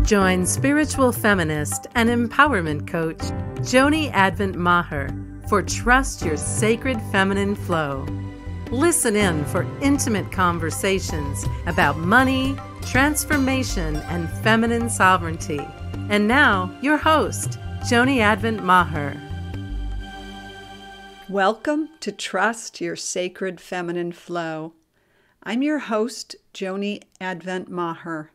Join spiritual feminist and empowerment coach Joni Advent Maher for Trust Your Sacred Feminine Flow. Listen in for intimate conversations about money, transformation, and feminine sovereignty. And now, your host, Joni Advent Maher. Welcome to Trust Your Sacred Feminine Flow. I'm your host, Joni Advent Maher,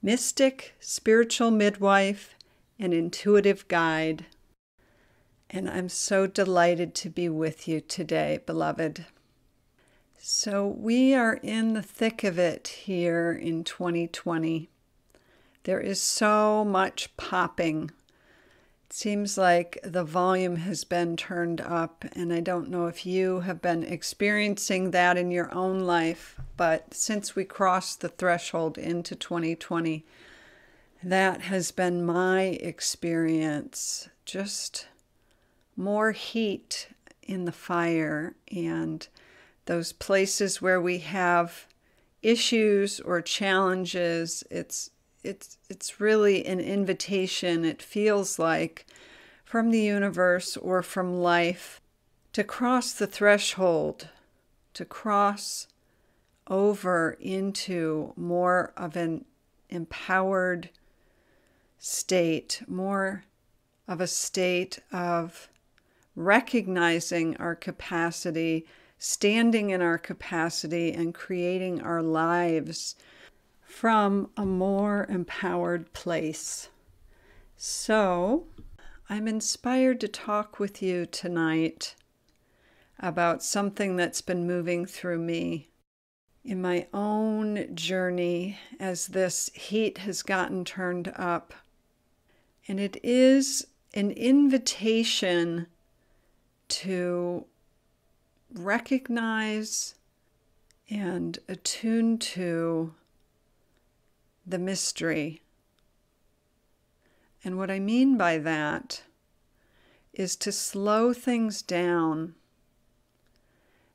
mystic, spiritual midwife, and intuitive guide. And I'm so delighted to be with you today, beloved. So we are in the thick of it here in 2020. There is so much popping. It seems like the volume has been turned up, and I don't know if you have been experiencing that in your own life, but since we crossed the threshold into 2020, that has been my experience. Just more heat in the fire, and those places where we have issues or challenges, it's really an invitation, it feels like, from the universe or from life to cross the threshold, to cross over into more of an empowered state, more of a state of recognizing our capacity, standing in our capacity, and creating our lives from a more empowered place. So, I'm inspired to talk with you tonight about something that's been moving through me in my own journey as this heat has gotten turned up. And it is an invitation to recognize and attune to the mystery. And what I mean by that is to slow things down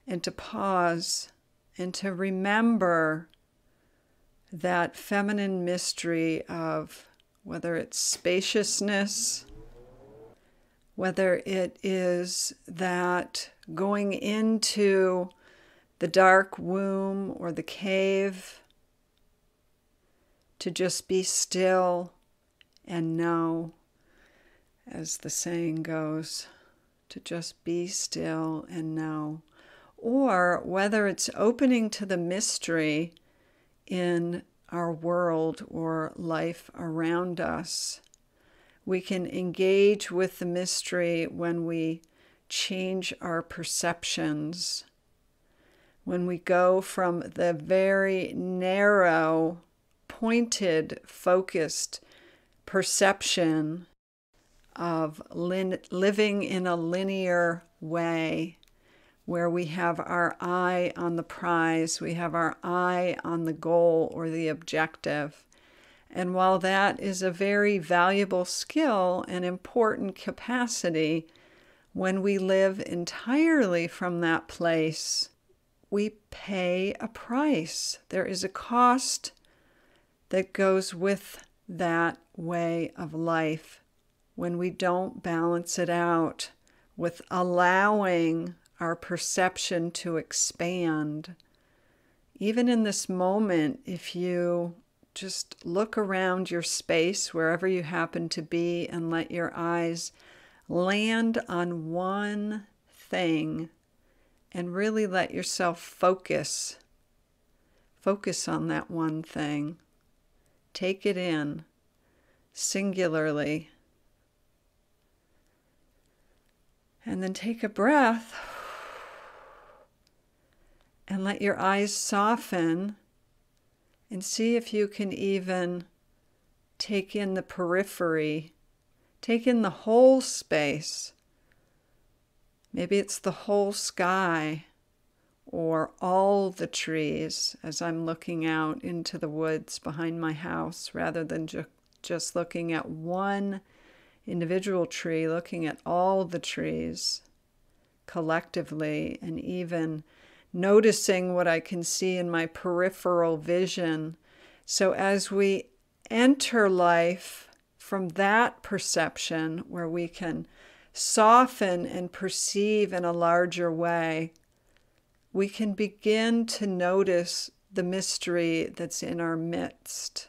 and to pause and to remember that feminine mystery of whether it's spaciousness, whether it is that going into the dark womb or the cave to just be still and know, as the saying goes, to just be still and know. Or whether it's opening to the mystery in our world or life around us. We can engage with the mystery when we change our perceptions, when we go from the very narrow, pointed, focused perception of living in a linear way, where we have our eye on the prize, we have our eye on the goal or the objective. And while that is a very valuable skill and important capacity, when we live entirely from that place, we pay a price. There is a cost that goes with that way of life when we don't balance it out with allowing our perception to expand. Even in this moment, if you just look around your space, wherever you happen to be, and let your eyes land on one thing and really let yourself focus. Focus on that one thing. Take it in singularly. And then take a breath and let your eyes soften and see if you can even take in the periphery, take in the whole space. Maybe it's the whole sky or all the trees as I'm looking out into the woods behind my house, rather than just looking at one individual tree, looking at all the trees collectively, and even noticing what I can see in my peripheral vision. So as we enter life from that perception where we can soften and perceive in a larger way, we can begin to notice the mystery that's in our midst.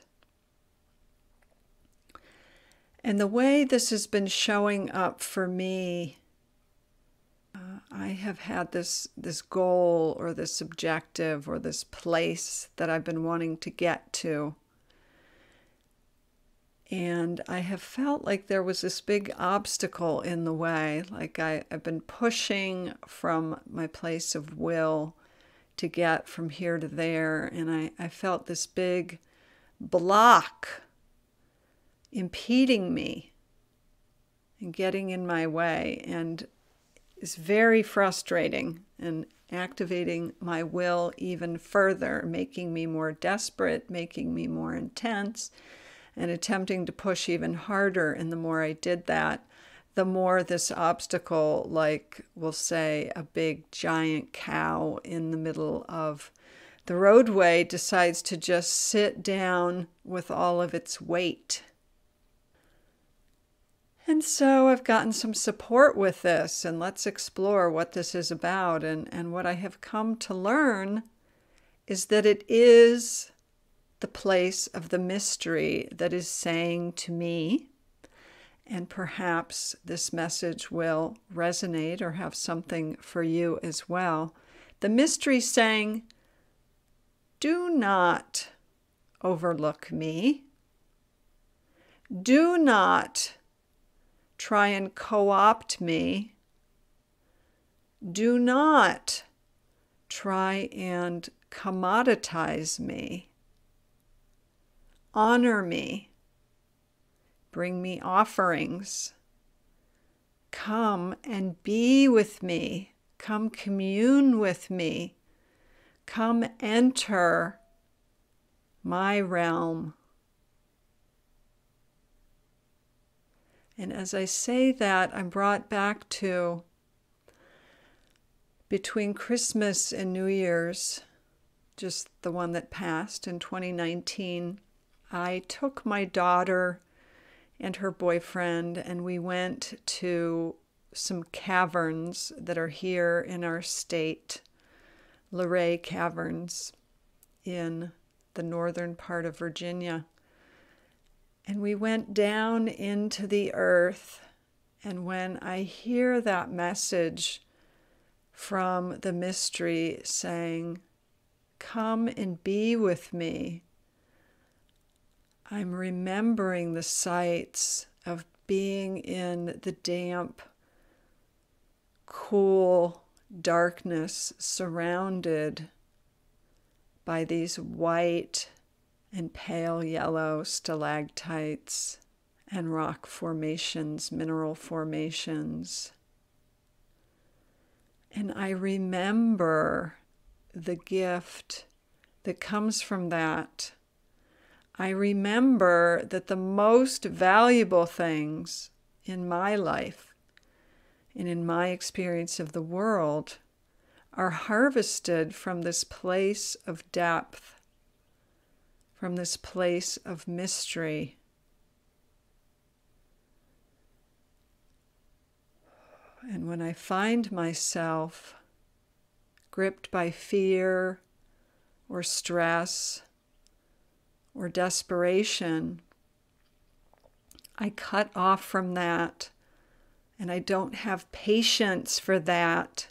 And the way this has been showing up for me, I have had this goal or this objective or this place that I've been wanting to get to. And I have felt like there was this big obstacle in the way, like I've been pushing from my place of will to get from here to there. And I felt this big block impeding me and getting in my way. And it's very frustrating and activating my will even further, making me more desperate, making me more intense, and attempting to push even harder. And the more I did that, the more this obstacle, like we'll say a big giant cow in the middle of the roadway, decides to just sit down with all of its weight. And so I've gotten some support with this, and let's explore what this is about. And what I have come to learn is that it is the place of the mystery that is saying to me, and perhaps this message will resonate or have something for you as well. The mystery saying, do not overlook me. Do not try and co-opt me. Do not try and commoditize me. Honor me. Bring me offerings. Come and be with me. Come commune with me. Come enter my realm. And as I say that, I'm brought back to between Christmas and New Year's, just the one that passed in 2019, I took my daughter and her boyfriend, and we went to some caverns that are here in our state, Luray Caverns in the northern part of Virginia. And we went down into the earth, and when I hear that message from the mystery saying, come and be with me, I'm remembering the sights of being in the damp, cool darkness, surrounded by these white and pale yellow stalactites and rock formations, mineral formations. And I remember the gift that comes from that. I remember that the most valuable things in my life and in my experience of the world are harvested from this place of depth, from this place of mystery. And when I find myself gripped by fear or stress or desperation, I cut off from that, and I don't have patience for that.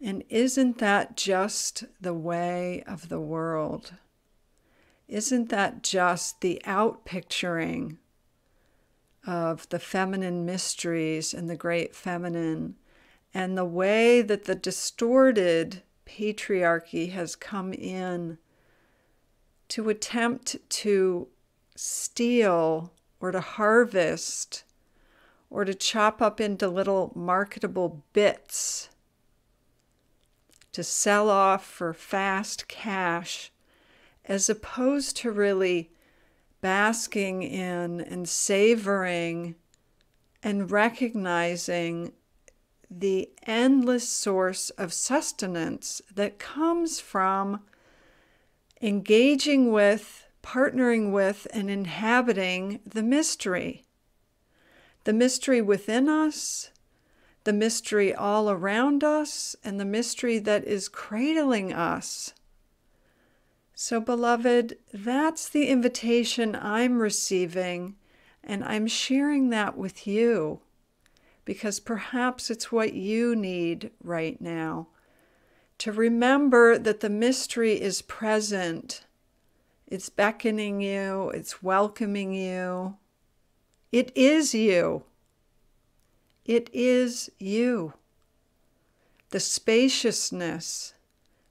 And isn't that just the way of the world? Isn't that just the outpicturing of the feminine mysteries and the great feminine, and the way that the distorted patriarchy has come in to attempt to steal or to harvest or to chop up into little marketable bits, to sell off for fast cash, as opposed to really basking in and savoring and recognizing the endless source of sustenance that comes from engaging with partnering with and inhabiting the mystery. The mystery within us, the mystery all around us, and the mystery that is cradling us. So, beloved, that's the invitation I'm receiving, and I'm sharing that with you because perhaps it's what you need right now. To remember that the mystery is present. It's beckoning you, it's welcoming you. It is you. It is you. The spaciousness.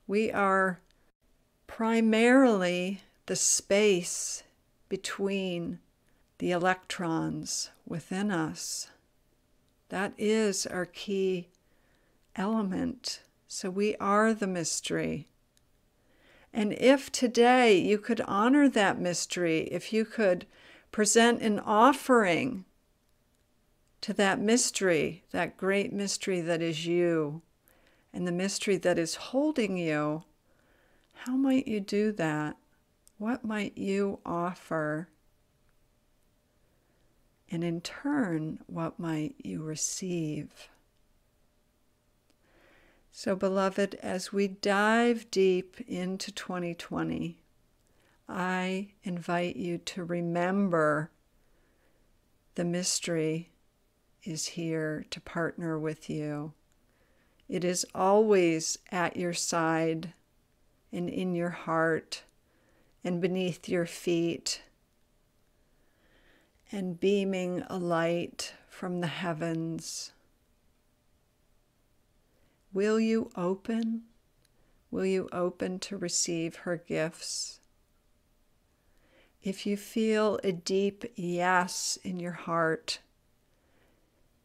We are primarily the space between the electrons within us. That is our key element. So we are the mystery. And if today you could honor that mystery, if you could present an offering to that mystery, that great mystery that is you, and the mystery that is holding you, how might you do that? What might you offer? And in turn, what might you receive? So, beloved, as we dive deep into 2020, I invite you to remember the mystery is here to partner with you. It is always at your side and in your heart and beneath your feet and beaming a light from the heavens. Will you open? Will you open to receive her gifts? If you feel a deep yes in your heart,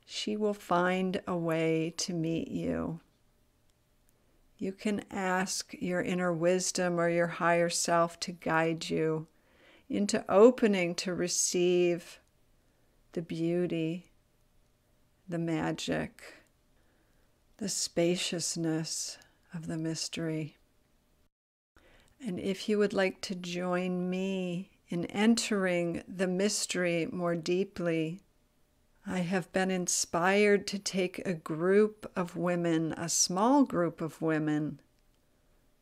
she will find a way to meet you. You can ask your inner wisdom or your higher self to guide you into opening to receive the beauty, the magic, the spaciousness of the mystery. And if you would like to join me in entering the mystery more deeply, I have been inspired to take a group of women, a small group of women,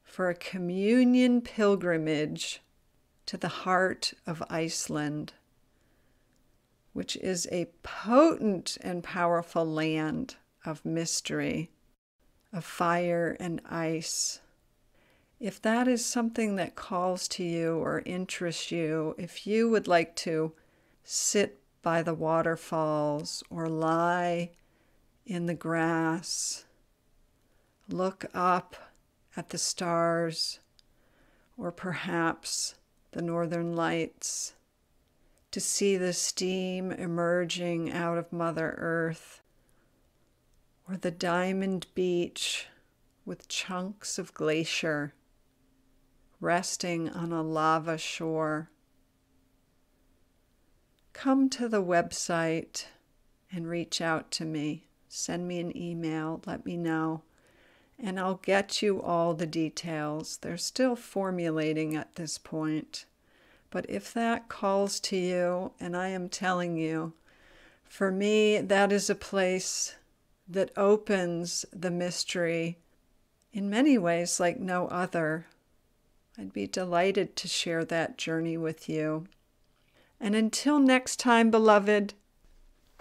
for a communion pilgrimage to the heart of Iceland, which is a potent and powerful land of mystery, of fire and ice. If that is something that calls to you or interests you, if you would like to sit by the waterfalls or lie in the grass, look up at the stars, or perhaps the northern lights, to see the steam emerging out of Mother Earth, or the diamond beach with chunks of glacier resting on a lava shore. Come to the website and reach out to me. Send me an email, let me know, and I'll get you all the details. They're still formulating at this point. But if that calls to you, and I am telling you, for me, that is a place that opens the mystery in many ways like no other. I'd be delighted to share that journey with you. And until next time, beloved,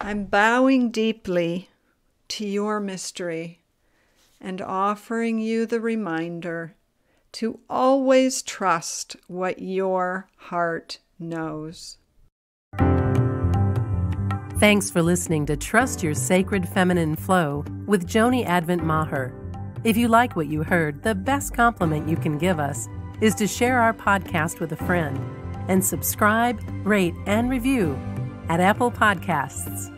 I'm bowing deeply to your mystery and offering you the reminder to always trust what your heart knows. Thanks for listening to Trust Your Sacred Feminine Flow with Joni Advent Maher. If you like what you heard, the best compliment you can give us is to share our podcast with a friend and subscribe, rate, and review at Apple Podcasts.